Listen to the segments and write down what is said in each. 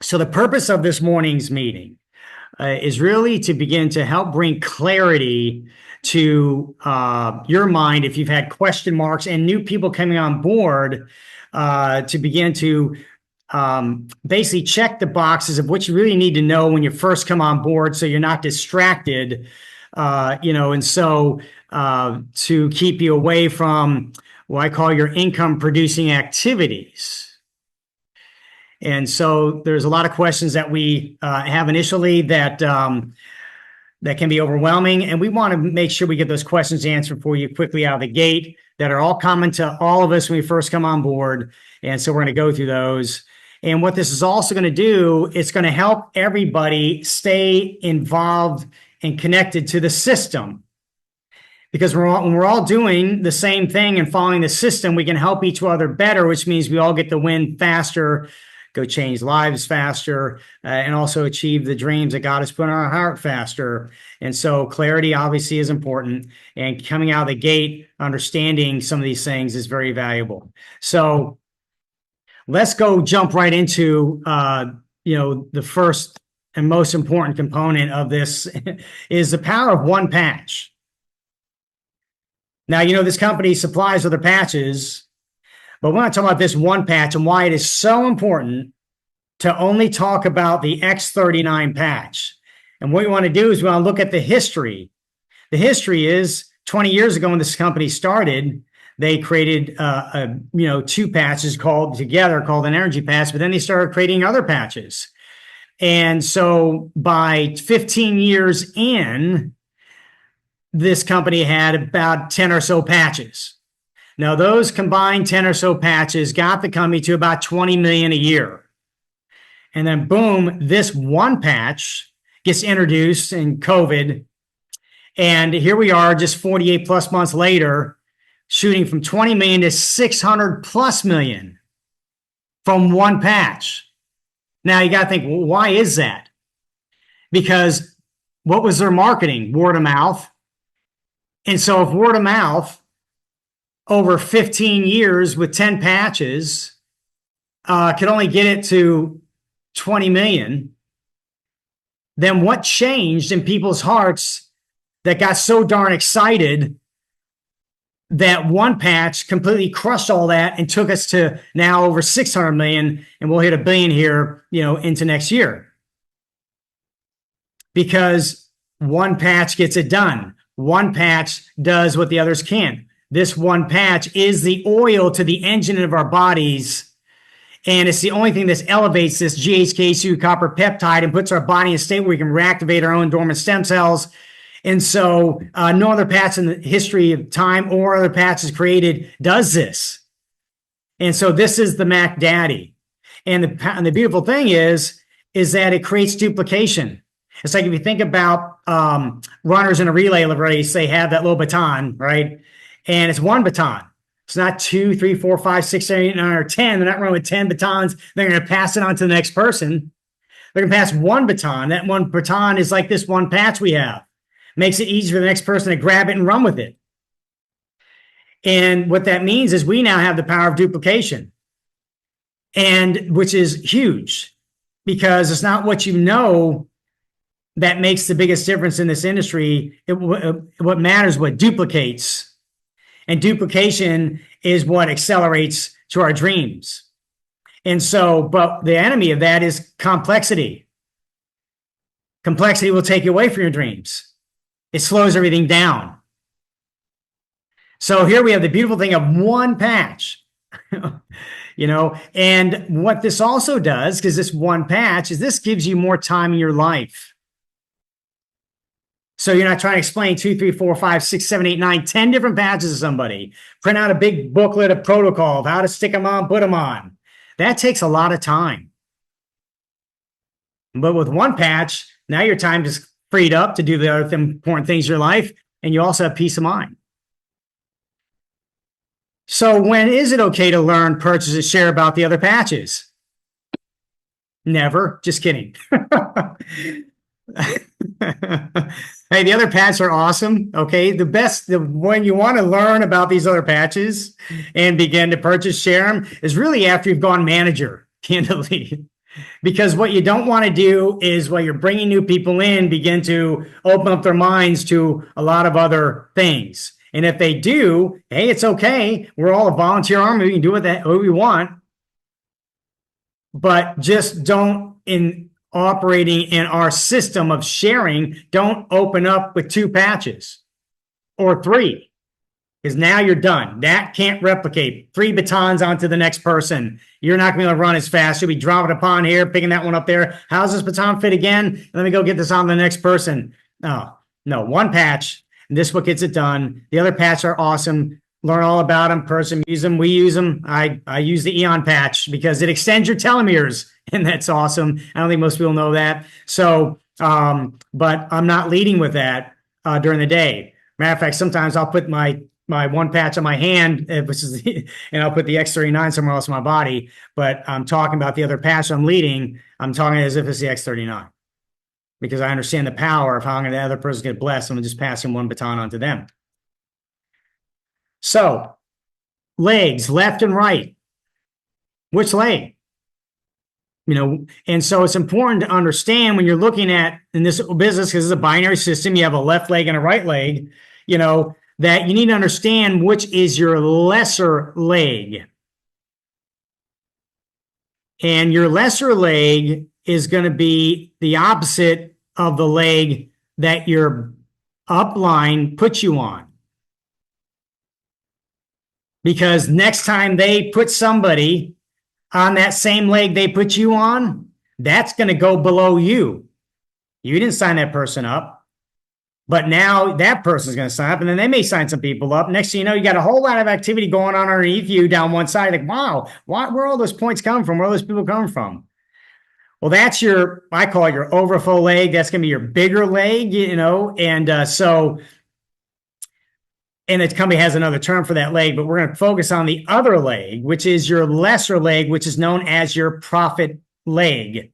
So the purpose of this morning's meeting is really to begin to help bring clarity to your mind if you've had question marks, and new people coming on board to begin to basically check the boxes of what you really need to know when you first come on board, so you're not distracted, and so to keep you away from what I call your income producing activities. And so there's a lot of questions that we have initially that can be overwhelming, and we want to make sure we get those questions answered for you quickly out of the gate that are all common to all of us when we first come on board. And so we're going to go through those. And what this is also going to do, it's going to help everybody stay involved and connected to the system. Because when we're all doing the same thing and following the system, we can help each other better, which means we all get to win faster, go change lives faster, and also achieve the dreams that God has put in our heart faster. And so clarity obviously is important, and coming out of the gate, understanding some of these things is very valuable. So let's jump right into, the first and most important component of this is the power of one patch. Now, this company supplies other patches, but we're not talking about this one patch and why it is so important to only talk about the X39 patch. And what we want to do is we want to look at the history. The history is 20 years ago when this company started, they created, two patches called an energy patch, but then they started creating other patches. And so by 15 years in, this company had about 10 or so patches. Now, those combined 10 or so patches got the company to about 20 million a year. And then boom, this one patch gets introduced in COVID. And here we are just 48 plus months later, shooting from 20 million to 600 plus million from one patch. Now you got to think, well, why is that? Because what was their marketing? Word of mouth. And so if word of mouth over 15 years with 10 patches could only get it to 20 million, then what changed in people's hearts that got so darn excited that one patch completely crushed all that and took us to now over 600 million, and we'll hit $1 billion here, into next year? Because one patch gets it done. One patch does what the others can't. This one patch is the oil to the engine of our bodies, and it's the only thing that elevates this GHK2 copper peptide and puts our body in a state where we can reactivate our own dormant stem cells. And so no other patch in the history of time or other patches created does this. And so this is the Mac Daddy. And the beautiful thing is that it creates duplication. It's like if you think about runners in a relay race, they have that little baton, right? And it's one baton. It's not 2, 3, 4, 5, 6, 7, 8, 9, or 10. They're not running with 10 batons. They're going to pass it on to the next person. They're going to pass one baton. That one baton is like this one patch we have. Makes it easy for the next person to grab it and run with it. And what that means is we now have the power of duplication, and which is huge, because it's not what you know that makes the biggest difference in this industry. What matters, what duplicates. And duplication is what accelerates to our dreams. And so, but the enemy of that is complexity. Complexity will take you away from your dreams. It slows everything down. So here we have the beautiful thing of one patch, and what this also does, because this one patch, is this gives you more time in your life. So you're not trying to explain 2, 3, 4, 5, 6, 7, 8, 9, 10 different patches to somebody. Print out a big booklet of protocol of how to stick them on, put them on. That takes a lot of time. But with one patch, now your time is freed up to do the other important things in your life, and you also have peace of mind. So when is it okay to learn, purchase, and share about the other patches? Never. Just kidding. Hey, the other patches are awesome. Okay. When you want to learn about these other patches and begin to purchase, share them, is really after you've gone manager, candidly. Because what you don't want to do is while you're bringing new people in, begin to open up their minds to a lot of other things. And if they do, hey, it's okay. We're all a volunteer army. We can do what we want. But just don't, in operating in our system of sharing, don't open up with 2 patches or 3. Because now you're done. That can't replicate. 3 batons onto the next person. You're not going to be able to run as fast. You'll be dropping upon here, picking that one up there. How's this baton fit again? Let me go get this on the next person. No, 1 patch. And this is what gets it done. The other patches are awesome. Learn all about them. Person, use them. We use them. I use the Eon patch because it extends your telomeres, and that's awesome. I don't think most people know that. So, but I'm not leading with that during the day. Matter of fact, sometimes I'll put my 1 patch on my hand, which is, and I'll put the X39 somewhere else in my body. But I'm talking about the other patch I'm leading. I'm talking as if it's the X39 because I understand the power of how the other person's get blessed. I'm just passing 1 baton on to them. So, legs, left and right. Which leg? And so it's important to understand when you're looking at in this business, because it's a binary system, you have a left leg and a right leg, that you need to understand which is your lesser leg. And your lesser leg is going to be the opposite of the leg that your upline puts you on. Because next time they put somebody on that same leg they put you on, that's going to go below you. You didn't sign that person up. But now that person's going to sign up, and then they may sign some people up. Next thing you know, you got a whole lot of activity going on underneath you down one side. Like, wow, where are all those points coming from? Where are those people coming from? Well, that's I call it your overflow leg. That's going to be your bigger leg, and and the company has another term for that leg, but we're going to focus on the other leg, which is your lesser leg, which is known as your profit leg.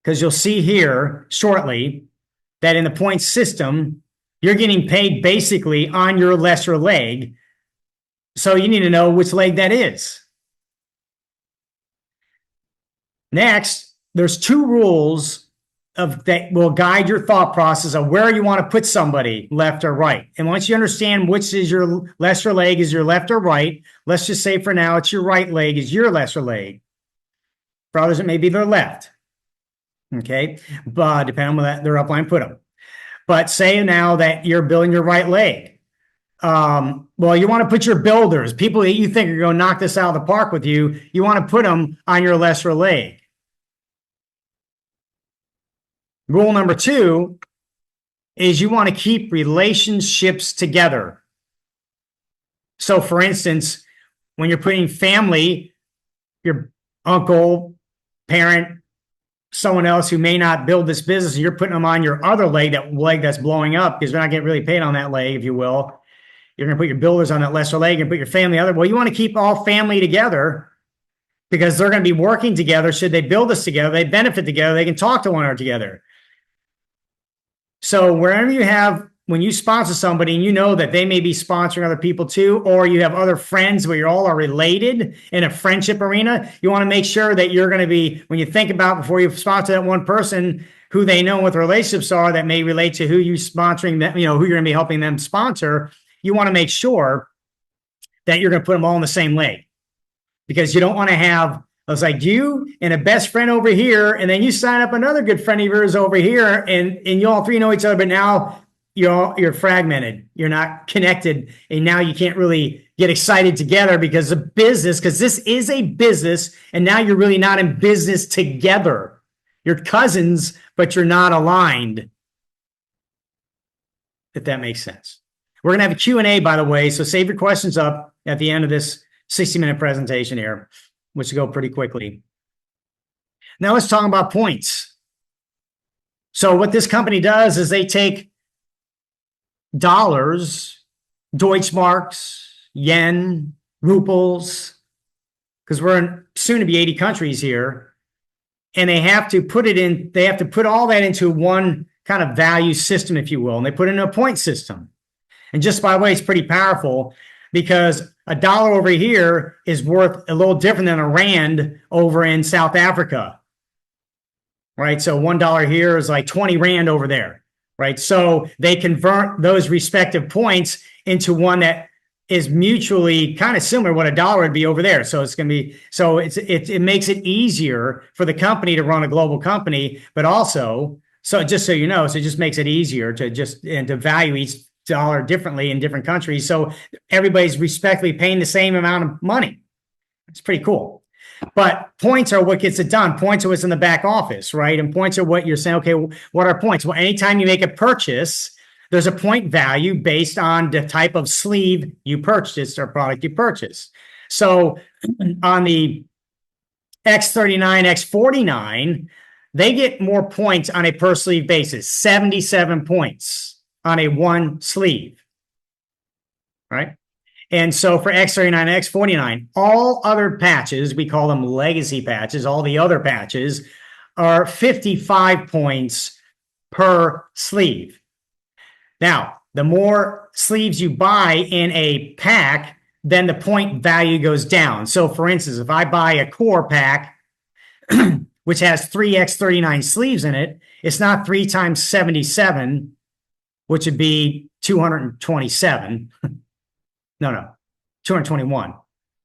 Because you'll see here shortly that in the point system, you're getting paid basically on your lesser leg. So you need to know which leg that is. Next, there's 2 rules that will guide your thought process of where you want to put somebody, left or right. And once you understand which is your lesser leg, is your left or right, let's just say for now it's your right leg is your lesser leg. For others, it may be their left. Okay, but depending on where their upline put them. But say now that you're building your right leg. Well, you want to put your builders, people that you think are going to knock this out of the park with you, you want to put them on your lesser leg. Rule number 2 is you want to keep relationships together. So, for instance, when you're putting family, your uncle, parent, someone else who may not build this business, and you're putting them on your other leg, that leg that's blowing up, because they're not getting really paid on that leg, if you will. You're going to put your builders on that lesser leg and put your family other. Well, you want to keep all family together because they're going to be working together. Should they build this together, they benefit together, they can talk to one another together. So wherever you have, when you sponsor somebody and you know that they may be sponsoring other people too, or you have other friends where you all are related in a friendship arena, you want to make sure that you're going to be, when you think about before you sponsor that one person, who they know what the relationships are that may relate to who you're sponsoring, them, who you're going to be helping them sponsor, you want to make sure that you're going to put them all in the same leg. Because you don't want to have, it's like you and a best friend over here, and then you sign up another good friend of yours over here, and you all 3 know each other, but now you're fragmented, you're not connected, and now you can't really get excited together because of business, because this is a business, and now you're really not in business together. You're cousins, but you're not aligned, if that makes sense. We're going to have a Q&A, by the way, so save your questions up at the end of this 60-minute presentation here, which will go pretty quickly. Now let's talk about points. So what this company does is they take dollars, Deutschmarks, yen, ruples, because we're in soon to be 80 countries here, and they have to put it in, they have to put all that into one kind of value system, if you will, and they put it in a point system. And just by the way, it's pretty powerful. because a dollar over here is worth a little different than a rand over in South Africa, right? So $1 here is like 20 rand over there, right? So they convert those respective points into one that is mutually kind of similar to what a dollar would be over there. So it's going to be, so it makes it easier for the company to run a global company, but also, so just so you know, so it just makes it easier to just, and to value each dollar differently in different countries. So everybody's respectively paying the same amount of money. It's pretty cool. But points are what gets it done. Points are what's in the back office, right? And points are what you're saying, okay, what are points? Well, anytime you make a purchase, there's a point value based on the type of sleeve you purchased or product you purchased. So on the X39, X49, they get more points on a per sleeve basis, 77 points on a one sleeve, right? And so for X39, X49, all other patches, we call them legacy patches, all the other patches are 55 points per sleeve. Now, the more sleeves you buy in a pack, then the point value goes down. So for instance, if I buy a core pack, which has 3 X39 sleeves in it, it's not 3 times 77, which would be 227. No, 221.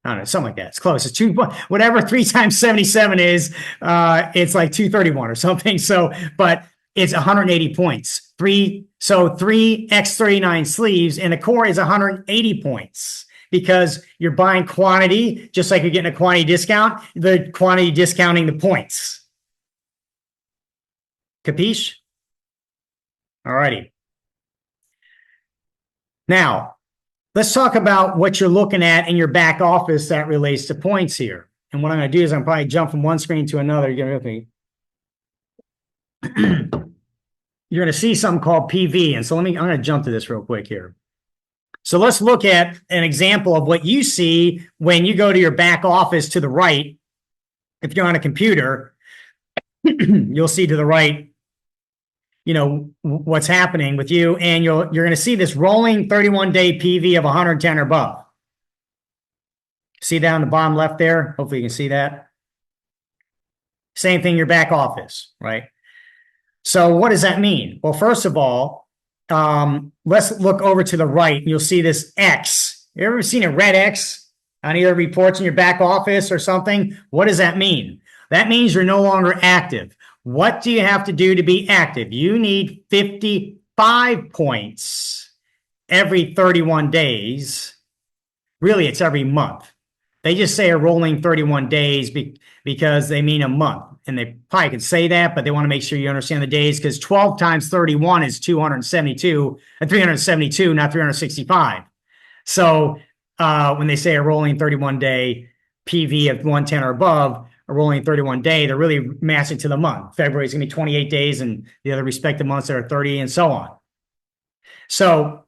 I don't know, something like that. It's close. It's whatever 3 times 77 is, it's like 231 or something. So, but it's 180 points. 3 X39 sleeves, and the core is 180 points because you're buying quantity, just like you're getting a quantity discount, the quantity discounting the points. Capiche? All righty. Now, let's talk about what you're looking at in your back office that relates to points here. And what I'm going to do is I'm probably jump from one screen to another. You're going to see something called PV. And so I'm going to jump to this real quick here. So let's look at an example of what you see when you go to your back office to the right. If you're on a computer, you'll see to the right, you know, what's happening with you. And you're going to see this rolling 31-day PV of 110 or above. See that on the bottom left there? Hopefully you can see that. Same thing in your back office, right? So what does that mean? Well, first of all, let's look over to the right and you'll see this X. You ever seen a red X on either reports in your back office or something? What does that mean? That means you're no longer active. What do you have to do to be active? You need 55 points every 31 days. Really, it's every month. They just say a rolling 31 days because they mean a month. And they probably could say that, but they want to make sure you understand the days because 12 times 31 is 272, and 372, not 365. So when they say a rolling 31-day PV of 110 or above, a rolling 31-day, they're really matching to the month. February is going to be 28 days, and the other respective months are 30, and so on. So,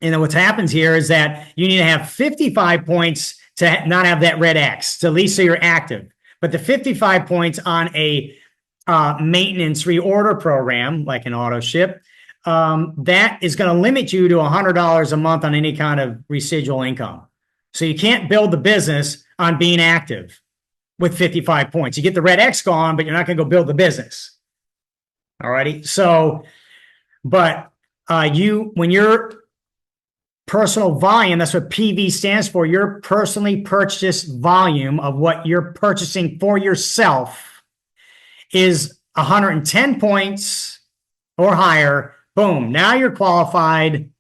and then what happens here is that you need to have 55 points to not have that red X, to at least so you're active. But the 55 points on a maintenance reorder program, like an auto ship, that is going to limit you to $100 a month on any kind of residual income. So you can't build the business on being active with 55 points. You get the red X gone, but you're not going to go build the business. All righty. So, but when you're personal volume, that's what PV stands for. Your personally purchased volume of what you're purchasing for yourself is 110 points or higher. Boom. Now you're qualified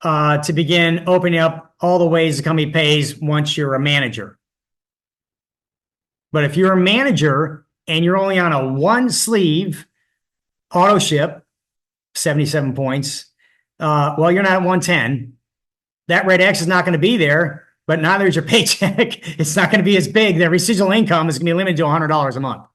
to begin opening up all the ways the company pays once you're a manager. But if you're a manager and you're only on a one sleeve auto ship, 77 points, well, you're not at 110. That red X is not going to be there, but neither is your paycheck. It's not going to be as big. The residual income is going to be limited to $100 a month.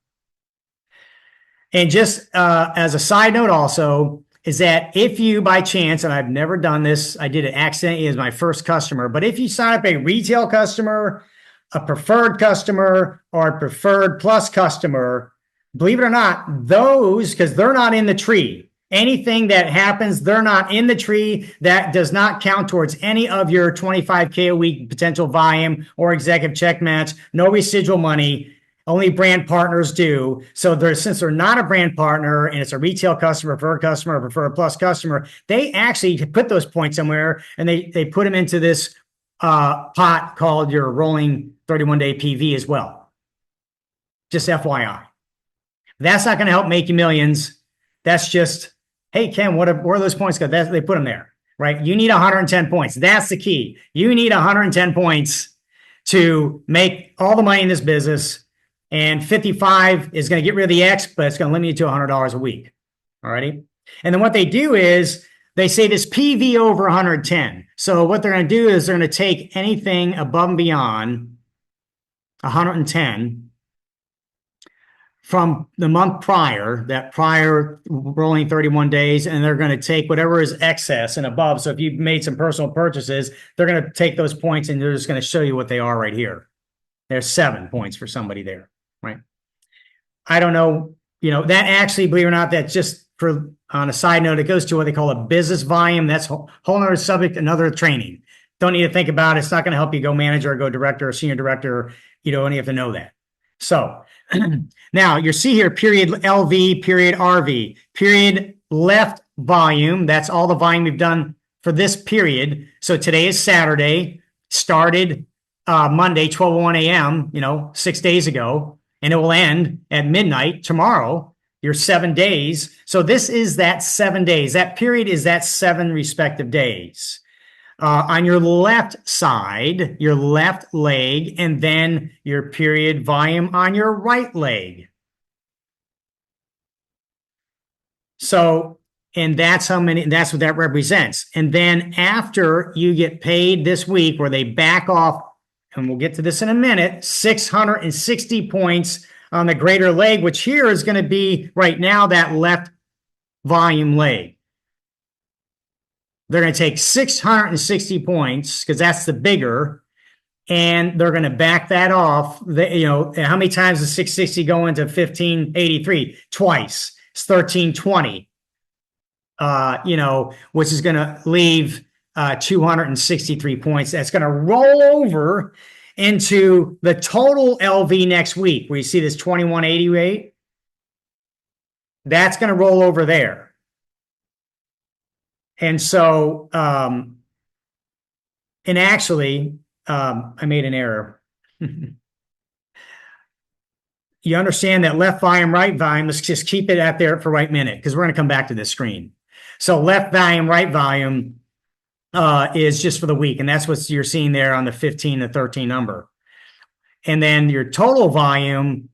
And just as a side note also, is that if you, by chance, and I've never done this, I did it accidentally as my first customer, but if you sign up a retail customer, a preferred customer, or a preferred plus customer, believe it or not, those, because they're not in the tree, Anything that happens, they're not in the tree. That does not count towards any of your 25K a week potential volume or executive check match. No residual money. Only brand partners do. So since they're not a brand partner and it's a retail customer, preferred plus customer, they actually put those points somewhere and they put them into this pot called your rolling 31-day PV as well. Just FYI. That's not going to help make you millions. That's just, hey, Ken, where are those points go? They put them there, right? You need 110 points. That's the key. You need 110 points to make all the money in this business. And 55 is going to get rid of the X, but it's going to limit you to $100 a week. All righty. And then what they do is they say this PV over 110. So what they're going to do is they're going to take anything above and beyond 110 from the month prior, that prior rolling 31 days, and they're going to take whatever is excess and above. So if you've made some personal purchases, they're going to take those points and they're just going to show you what they are right here. There's 7 points for somebody there, right? I don't know, that actually, believe it or not, that's just for, on a side note, it goes to what they call a business volume. That's a whole other subject, another training. Don't need to think about it. It's not going to help you go manager or go director or senior director. You don't have to know that. So now you see here, period LV, period RV, period left volume. That's all the volume we've done for this period. So today is Saturday, started Monday, 12:01 a.m., 6 days ago, and it will end at midnight tomorrow, your 7 days. So this is that 7 days. That period is that 7 respective days. On your left side, your left leg, and then your period volume on your right leg. So, and that's how many, that's what that represents. And then after you get paid this week, where they back off, and we'll get to this in a minute, 660 points on the greater leg, which here is going to be right now that left volume leg. They're going to take 660 points because that's the bigger, and they're going to back that off. How many times does 660 go into 1583? Twice. It's 1320. Which is going to leave 263 points. That's going to roll over into the total LV next week, where you see this 2188. That's going to roll over there. And so, and actually, I made an error. You understand that left volume, right volume. Let's just keep it at there for right minute, because we're going to come back to this screen. So left volume, right volume is just for the week. And that's what you're seeing there on the 15 to 13 number. And then your total volume,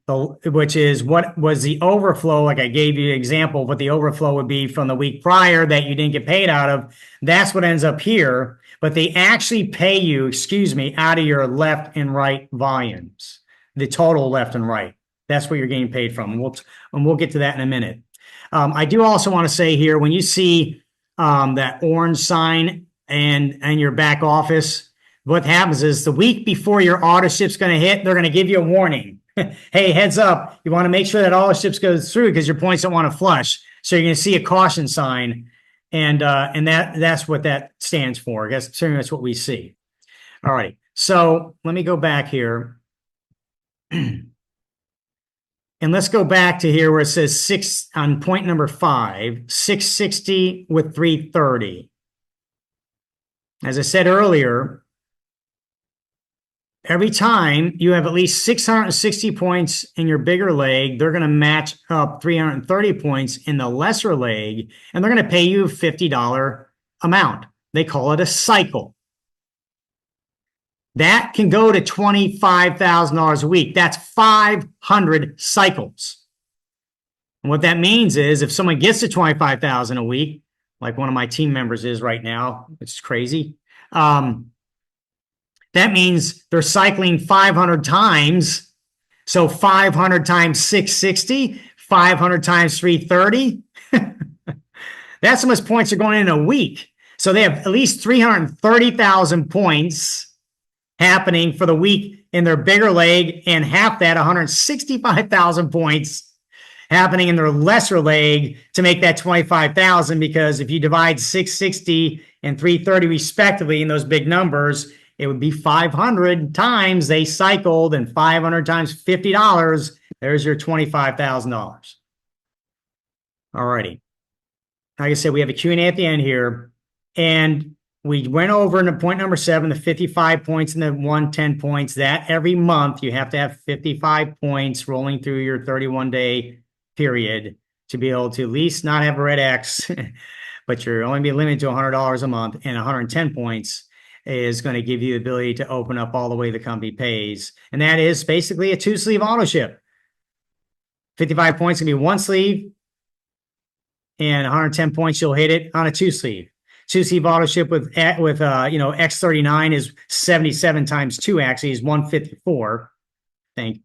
which is what was the overflow, like I gave you an example of what the overflow would be from the week prior that you didn't get paid out of. That's what ends up here. But they actually pay you, out of your left and right volumes, the total left and right. That's what you're getting paid from. And we'll get to that in a minute. I do also want to say here, when you see that orange sign and your back office, what happens is the week before your auto ship's going to hit, they're going to give you a warning. Hey, heads up. You want to make sure that all the ships goes through because your points don't want to flush. So you're going to see a caution sign. And that's what that stands for. I guess that's what we see. All right. So let me go back here. And let's go back to here where it says 6 on point number 5, 660 with 330. As I said earlier, every time you have at least 660 points in your bigger leg, they're going to match up 330 points in the lesser leg, and they're going to pay you a $50 amount. They call it a cycle. That can go to $25,000 a week. That's 500 cycles. And what that means is if someone gets to $25,000 a week, like one of my team members is right now, it's crazy. That means they're cycling 500 times. So 500 times 660, 500 times 330. That's how much points are going in a week. So they have at least 330,000 points happening for the week in their bigger leg, and half that, 165,000 points, happening in their lesser leg to make that 25,000, because if you divide 660 and 330 respectively in those big numbers, it would be 500 times they cycled, and 500 times $50. There's your $25,000. All righty. Like I said, we have a Q&A at the end here, and we went over into point number 7, the 55 points and the 110 points. That every month you have to have 55 points rolling through your 31-day period to be able to at least not have a red X, but you're only be limited to $100 a month, and 110 points is going to give you the ability to open up all the way the company pays. And that is basically a 2-sleeve auto ship. 55 points can be 1 sleeve, and 110 points, you'll hit it on a 2-sleeve. 2-sleeve auto ship with X39 is 77 times 2, actually is 154, I think.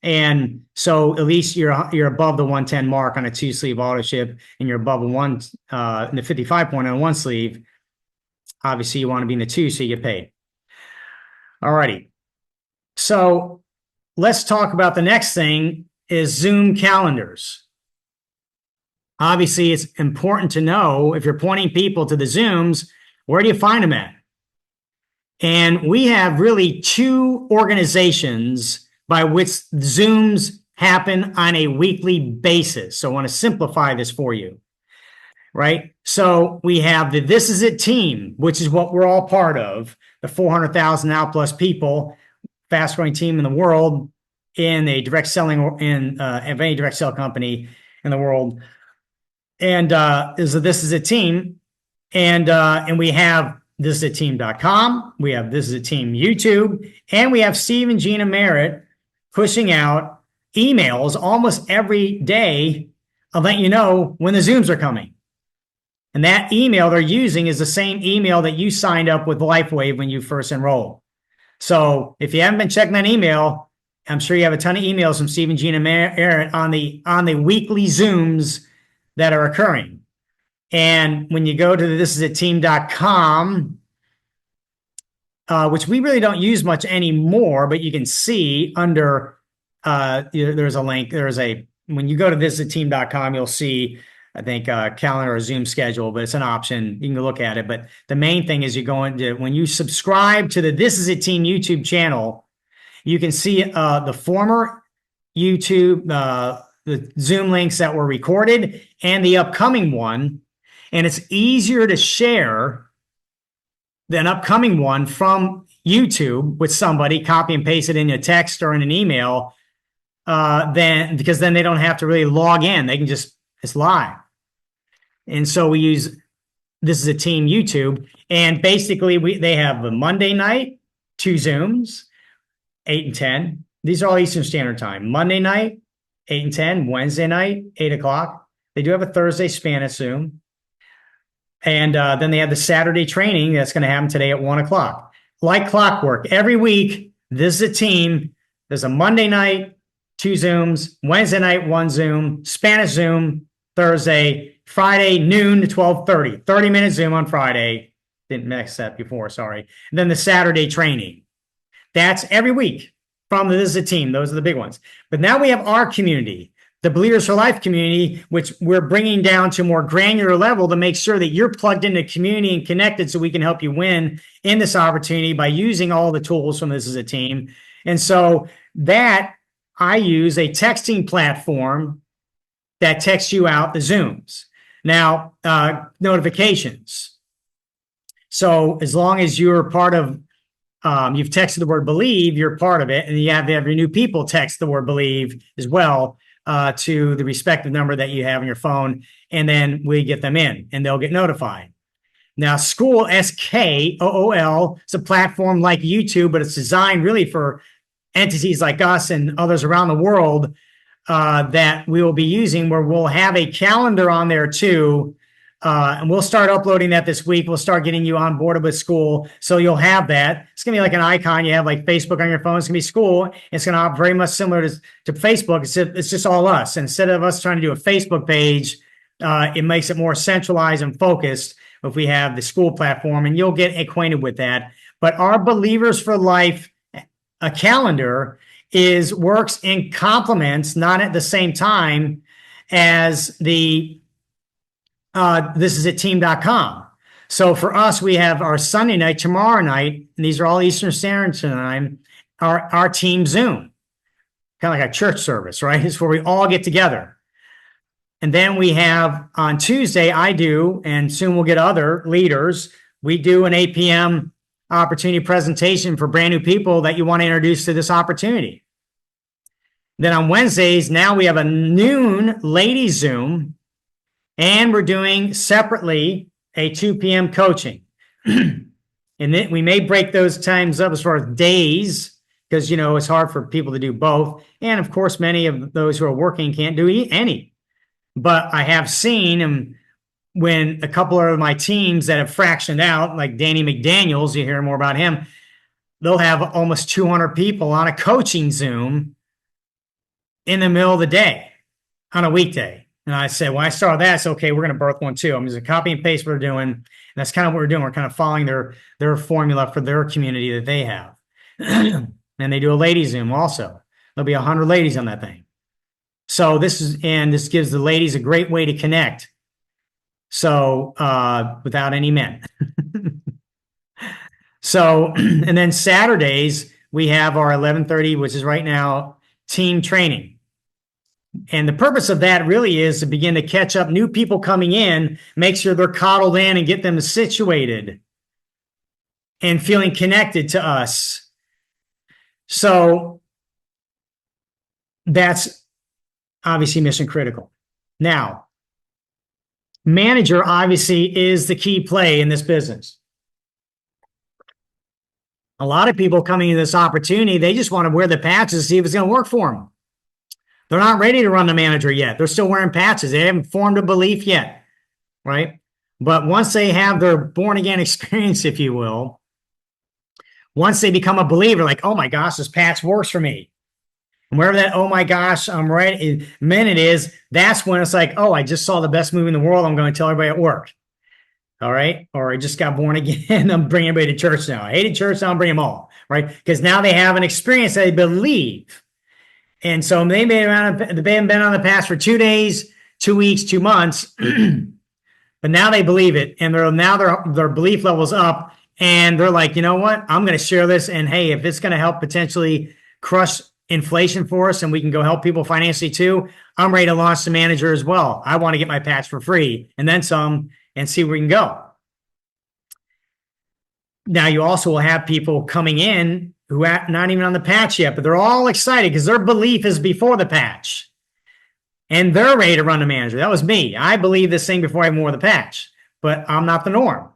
And so at least you're above the 110 mark on a 2-sleeve auto ship, and you're above the 55 point on a 1 sleeve. Obviously, you want to be in the 2, so you get paid. All righty. So let's talk about the next thing is Zoom calendars. Obviously, it's important to know, if you're pointing people to the Zooms, where do you find them at? And we have really 2 organizations by which Zooms happen on a weekly basis. So I want to simplify this for you, right? So we have the This Is It team, which is what we're all part of, the 400,000 now plus people, fast growing team in the world, in a direct selling, of any direct sell company in the world. And This Is It team. And we have thisisitteam.com. We have This Is It team YouTube. And we have Steve and Gina Merritt pushing out emails almost every day of letting you know when the Zooms are coming. And that email they're using is the same email that you signed up with LifeWave when you first enrolled. So if you haven't been checking that email, I'm sure you have a ton of emails from Steve and Gina Merritt on the weekly Zooms that are occurring. And when you go to the thisisitteam.com, which we really don't use much anymore, but you can see under, there's a link, when you go to thisisitteam.com, you'll see, I think, calendar or Zoom schedule, but it's an option. You can go look at it. But the main thing is when you subscribe to the This Is It Team YouTube channel, you can see the former YouTube, the Zoom links that were recorded and the upcoming one. And it's easier to share an upcoming one from YouTube with somebody, copy and paste it in a text or in an email, because then they don't have to really log in. They can it's live. And so we use This Is a Team YouTube. And basically they have a Monday night, 2 Zooms, 8 and 10. These are all Eastern Standard Time. Monday night, 8 and 10, Wednesday night, 8 o'clock. They do have a Thursday Spanish Zoom. And then they have the Saturday training that's going to happen today at 1 o'clock. Like clockwork, every week, This Is a Team. There's a Monday night, 2 Zooms, Wednesday night, 1 Zoom, Spanish Zoom, Thursday, Friday, noon to 12:30, 30-minute Zoom on Friday. Didn't mix that before, sorry. And then the Saturday training. That's every week from the This Is a Team. Those are the big ones. But now we have our community, the Believers for Life community, which we're bringing down to a more granular level to make sure that you're plugged into community and connected, so we can help you win in this opportunity by using all the tools from This Is a Team. And so that I use a texting platform that texts you out the Zooms. Now, notifications. So as long as you're part of, you've texted the word believe, you're part of it, and you have every new people text the word believe as well to the respective number that you have on your phone, and then we get them in, and they'll get notified. Now, School, SKOOL, it's a platform like YouTube, but it's designed really for entities like us and others around the world that we will be using, where we'll have a calendar on there too. And we'll start uploading that this week. We'll start getting you on board with School. So you'll have that. It's going to be like an icon. You have like Facebook on your phone. It's going to be School. It's going to operate very much similar to Facebook. It's just all us. And instead of us trying to do a Facebook page, it makes it more centralized and focused if we have the School platform, and you'll get acquainted with that. But our Believers for Life a calendar works in complements, not at the same time as the this is at team.com. So for us, we have our Sunday night, tomorrow night, and these are all Eastern Standard Time, our team Zoom, kind of like a church service, right? It's where we all get together. And then we have on Tuesday, I do, and soon we'll get other leaders, we do an 8 p.m. opportunity presentation for brand new people that you want to introduce to this opportunity. Then on Wednesdays, now we have a noon ladies Zoom, and we're doing separately a 2 p.m. coaching. And then we may break those times up as far as days, because, you know, it's hard for people to do both. And of course, many of those who are working can't do any. But I have seen when a couple of my teams that have fractioned out, like Danny McDaniels, you hear more about him, they'll have almost 200 people on a coaching Zoom in the middle of the day on a weekday. And I said, when I started that, it's okay, we're going to birth one too. I'm just going to copy and paste what we're doing. And that's kind of what we're doing. We're kind of following their formula for their community that they have. And they do a ladies Zoom also. There'll be 100 ladies on that thing. So this gives the ladies a great way to connect. So without any men. So, and then Saturdays, we have our 11:30, which is right now, team training. And the purpose of that really is to begin to catch up new people coming in, make sure they're coddled in and get them situated and feeling connected to us. So that's obviously mission critical. Now, manager obviously is the key play in this business. A lot of people coming into this opportunity, they just want to wear the patches to see if it's going to work for them. They're not ready to run the manager yet. They're still wearing patches. They haven't formed a belief yet, right? But once they have their born again experience, if you will, once they become a believer, like, oh my gosh, this patch works for me. And wherever that, oh my gosh, I'm right, minute is, that's when it's like, oh, I just saw the best movie in the world. I'm going to tell everybody at work. All right. Or I just got born again. I'm bringing everybody to church now. I hated church. Now I'm bringing them all. Right. Because now they have an experience that they believe. And so they've been on the path for 2 days, 2 weeks, 2 months. But now they believe it. And their belief level's up. And they're like, you know what? I'm going to share this. And hey, if it's going to help potentially crush inflation for us and we can go help people financially too, I'm ready to launch the manager as well. I want to get my patch for free and then some and see where we can go. Now, you also will have people coming in who are not even on the patch yet, but they're all excited because their belief is before the patch. And they're ready to run the manager. That was me. I believed this thing before I even wore the patch, but I'm not the norm.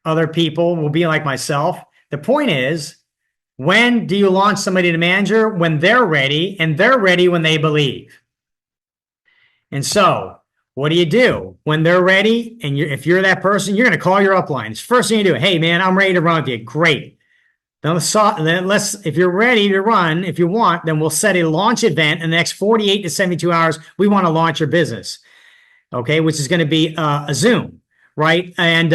Other people will be like myself. The point is, when do you launch somebody to manager? When they're ready, and they're ready when they believe. And so, what do? When they're ready, and if you're that person, you're going to call your upline. It's the first thing you do. Hey, man, I'm ready to run with you. Great. Then if you're ready to run, if you want, then we'll set a launch event in the next 48 to 72 hours. We want to launch your business, okay, which is going to be a Zoom, right? And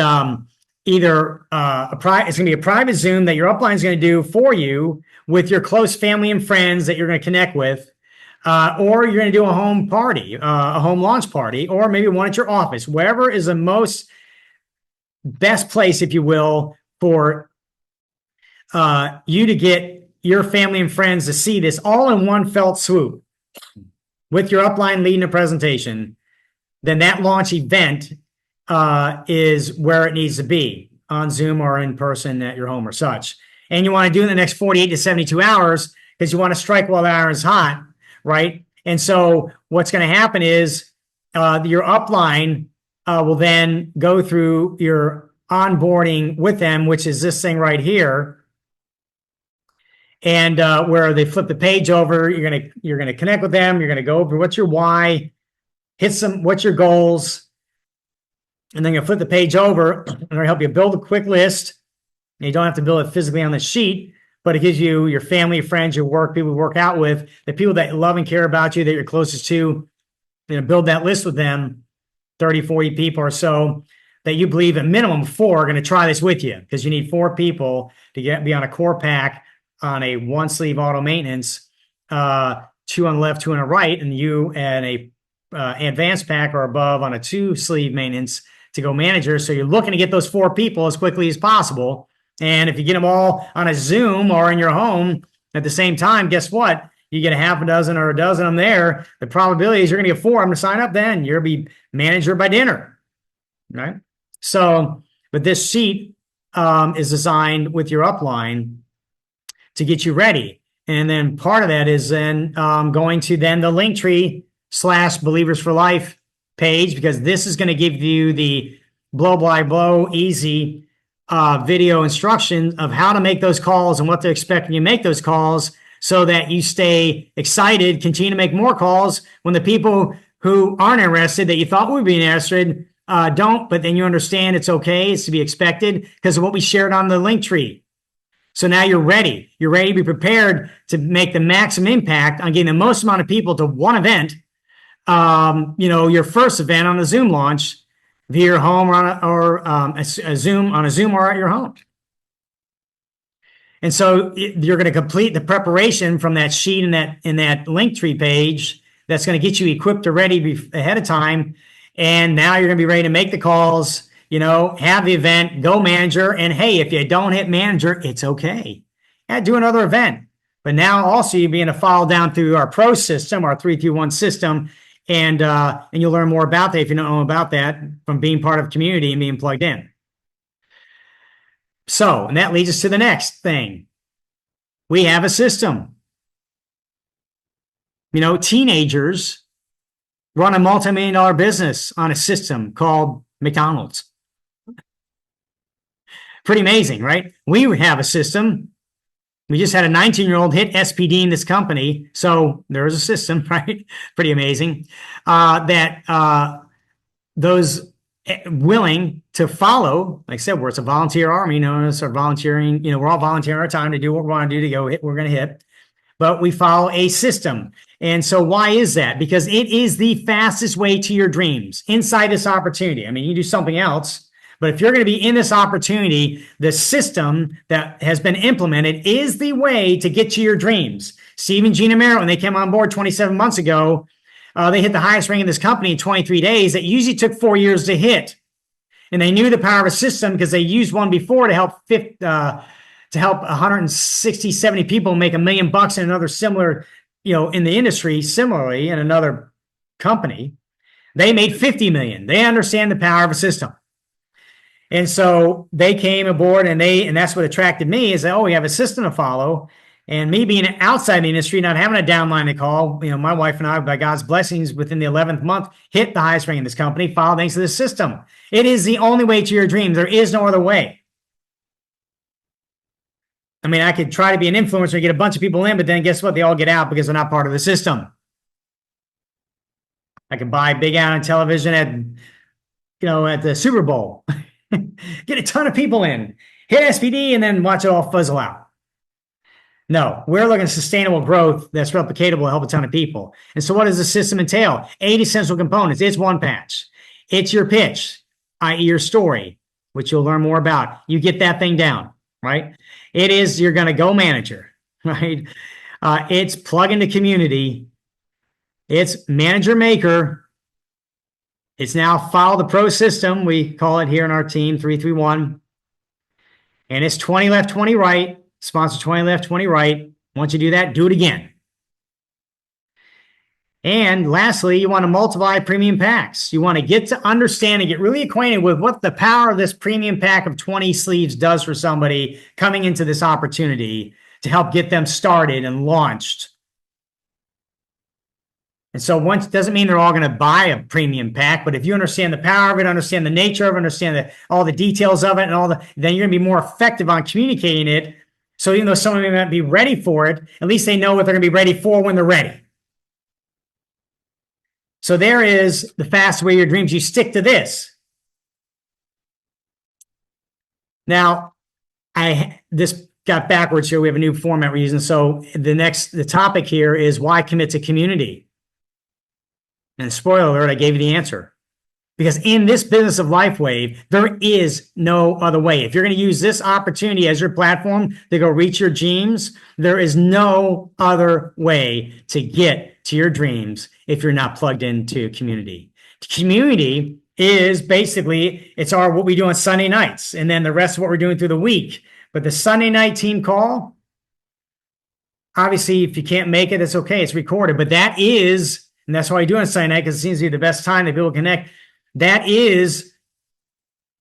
it's going to be a private Zoom that your upline is going to do for you with your close family and friends that you're going to connect with, or you're going to do a home party, a home launch party, or maybe one at your office, wherever is the best place, if you will, for you to get your family and friends to see this all in one felt swoop with your upline leading a presentation. Then that launch event is where it needs to be, on Zoom or in person at your home or such. And you want to do it in the next 48 to 72 hours because you want to strike while the iron's hot, right? And so what's going to happen is your upline will then go through your onboarding with them, which is this thing right here. And where they flip the page over, you're gonna connect with them. You're gonna go over what's your why, what's your goals, and then you flip the page over. And they'll help you build a quick list. And you don't have to build it physically on the sheet, but it gives you your family, friends, your work, people you work out with, the people that love and care about you, that you're closest to. Build that list with them, 30, 40 people or so that you believe at minimum 4 are going to try this with you, because you need 4 people to be on a core pack on a one sleeve auto maintenance two on the left, two on the right, and you and a advanced pack are above on a 2-sleeve maintenance to go manager. So you're looking to get those 4 people as quickly as possible. And if you get them all on a Zoom or in your home at the same time, guess what? You get a half a dozen or a dozen of them there. The probability is you're going to get 4 of them to sign up. Then you'll be manager by dinner, right? So, but this sheet is designed with your upline to get you ready. And then part of that is then going to then the Linktree/Believers for Life page, because this is going to give you the blow by blow easy video instructions of how to make those calls and what to expect when you make those calls, so that you stay excited, continue to make more calls when the people who aren't interested that you thought would be interested don't, but then you understand it's okay, it's to be expected because of what we shared on the Linktree. So now you're ready. You're ready to be prepared to make the maximum impact on getting the most amount of people to one event, your first event on a Zoom launch via your home or a Zoom or at your home. And so you're going to complete the preparation from that sheet in that Linktree page that's going to get you equipped or ready ahead of time. And now you're going to be ready to make the calls, have the event, go manager. And hey, if you don't hit manager, it's okay. Yeah, do another event. But now also you're being to follow down through our pro system, our 3-2-1 system. And you'll learn more about that if you don't know about that from being part of the community and being plugged in. So, and that leads us to the next thing. We have a system. Teenagers run a multi-million-dollar business on a system called McDonald's. Pretty amazing, right? We have a system. We just had a 19-year-old hit SPD in this company. So there's a system, right? Pretty amazing. Those willing to follow, like I said, it's a volunteer army, us are volunteering, we're all volunteering our time to do what we want to do to go hit, we're going to hit, but we follow a system. And so why is that? Because it is the fastest way to your dreams inside this opportunity. I mean, you do something else, but if you're going to be in this opportunity, the system that has been implemented is the way to get to your dreams. Steve and Gina Merritt, when they came on board 27 months ago, they hit the highest rank in this company in 23 days. It usually took 4 years to hit. And they knew the power of a system because they used one before to help 160, 70 people make $1 million in another similar, in the industry, similarly in another company. They made 50 million. They understand the power of a system. And so they came aboard and that's what attracted me is that, we have a system to follow. And me being outside the industry, not having a downline to call, my wife and I, by God's blessings, within the 11th month, hit the highest rank in this company, followed thanks to this system. It is the only way to your dreams. There is no other way. I mean, I could try to be an influencer and get a bunch of people in, but then guess what? They all get out because they're not part of the system. I could buy big ad on television at the Super Bowl, get a ton of people in, hit SPD, and then watch it all fizzle out. No, we're looking at sustainable growth that's replicatable to help a ton of people. And so what does the system entail? 8 essential components. It's one patch. It's your pitch, i.e. your story, which you'll learn more about. You get that thing down, right? It is you're going to go manager, right? It's plug into community. It's manager maker. It's now follow the pro system. We call it here in our team 3-3-1. And it's 20 left, 20 right. Sponsor 20 left, 20 right. Once you do that, do it again. And lastly, you want to multiply premium packs. You want to get to understand and get really acquainted with what the power of this premium pack of 20 sleeves does for somebody coming into this opportunity to help get them started and launched. And so once doesn't mean they're all going to buy a premium pack, but if you understand the power of it, understand the nature of it, understand all the details of it, and then you're going to be more effective on communicating it. So even though someone may not be ready for it, at least they know what they're going to be ready for when they're ready. So there is the fast way to your dreams. You stick to this. Now, this got backwards here. We have a new format we're using. So the topic here is why commit to community. And spoiler alert, I gave you the answer. Because in this business of LifeWave, there is no other way. If you're going to use this opportunity as your platform to go reach your dreams, there is no other way to get to your dreams if you're not plugged into community. Community is basically, it's what we do on Sunday nights, and then the rest of what we're doing through the week. But the Sunday night team call, obviously, if you can't make it, it's okay. It's recorded. But that is, and that's why I do it on Sunday night, because it seems to be the best time that people connect. That is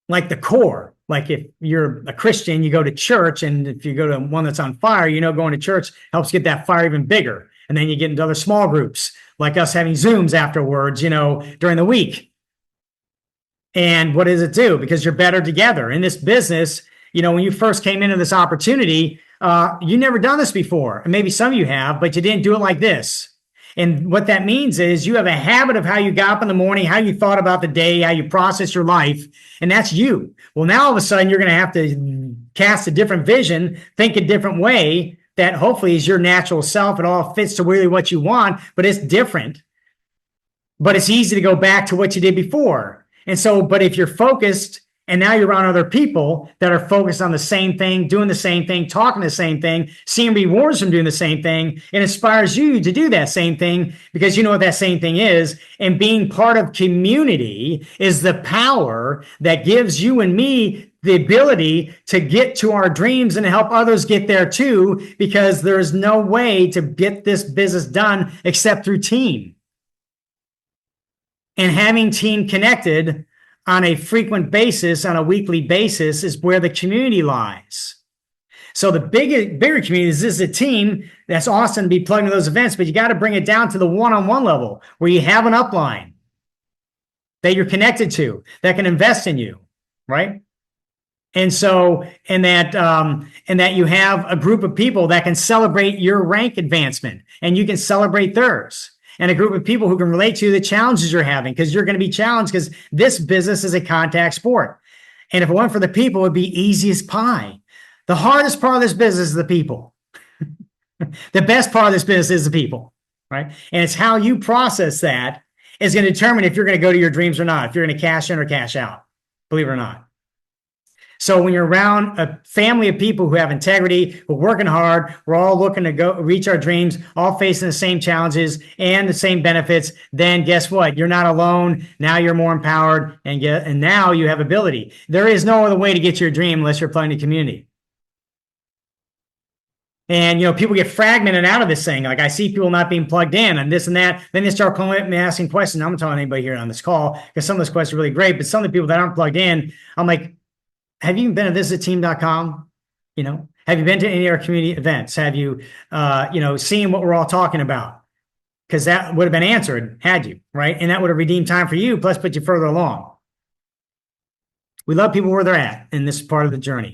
like the core. Like if you're a Christian, you go to church, and if you go to one that's on fire, going to church helps get that fire even bigger. And then you get into other small groups, like us having Zooms afterwards, during the week. And what does it do? Because you're better together. In this business, when you first came into this opportunity, you never done this before. And maybe some of you have, but you didn't do it like this. And what that means is you have a habit of how you got up in the morning, how you thought about the day, how you process your life, and that's you. Well, now all of a sudden you're going to have to cast a different vision, think a different way that hopefully is your natural self. It all fits to really what you want, but it's different. But it's easy to go back to what you did before. And so, but if you're focused and now you're around other people that are focused on the same thing, doing the same thing, talking the same thing, seeing rewards from doing the same thing, it inspires you to do that same thing because you know what that same thing is. And being part of community is the power that gives you and me the ability to get to our dreams and to help others get there too, because there's no way to get this business done except through team. And having team connected on a frequent basis, on a weekly basis, is where the community lies. So the bigger community is a team. That's awesome to be plugged into those events, but you got to bring it down to the one-on-one level where you have an upline that you're connected to that can invest in you, right? And so, and that you have a group of people that can celebrate your rank advancement and you can celebrate theirs. And a group of people who can relate to the challenges you're having, because you're going to be challenged, because this business is a contact sport. And if it weren't for the people, it would be easy as pie. The hardest part of this business is the people. The best part of this business is the people, right? And it's how you process that is going to determine if you're going to go to your dreams or not, if you're going to cash in or cash out, believe it or not. So when you're around a family of people who have integrity, who are working hard, we're all looking to go reach our dreams, all facing the same challenges and the same benefits, then guess what? You're not alone. Now you're more empowered and now you have ability. There is no other way to get to your dream unless you're plugged into community. And, people get fragmented out of this thing. Like I see people not being plugged in and this and that. Then they start calling me asking questions. I'm not telling anybody here on this call because some of those questions are really great, but some of the people that aren't plugged in, I'm like, have you been to visitteam.com? Have you been to any of our community events? Have you, seen what we're all talking about? Because that would have been answered had you, right? And that would have redeemed time for you, plus put you further along. We love people where they're at in this part of the journey.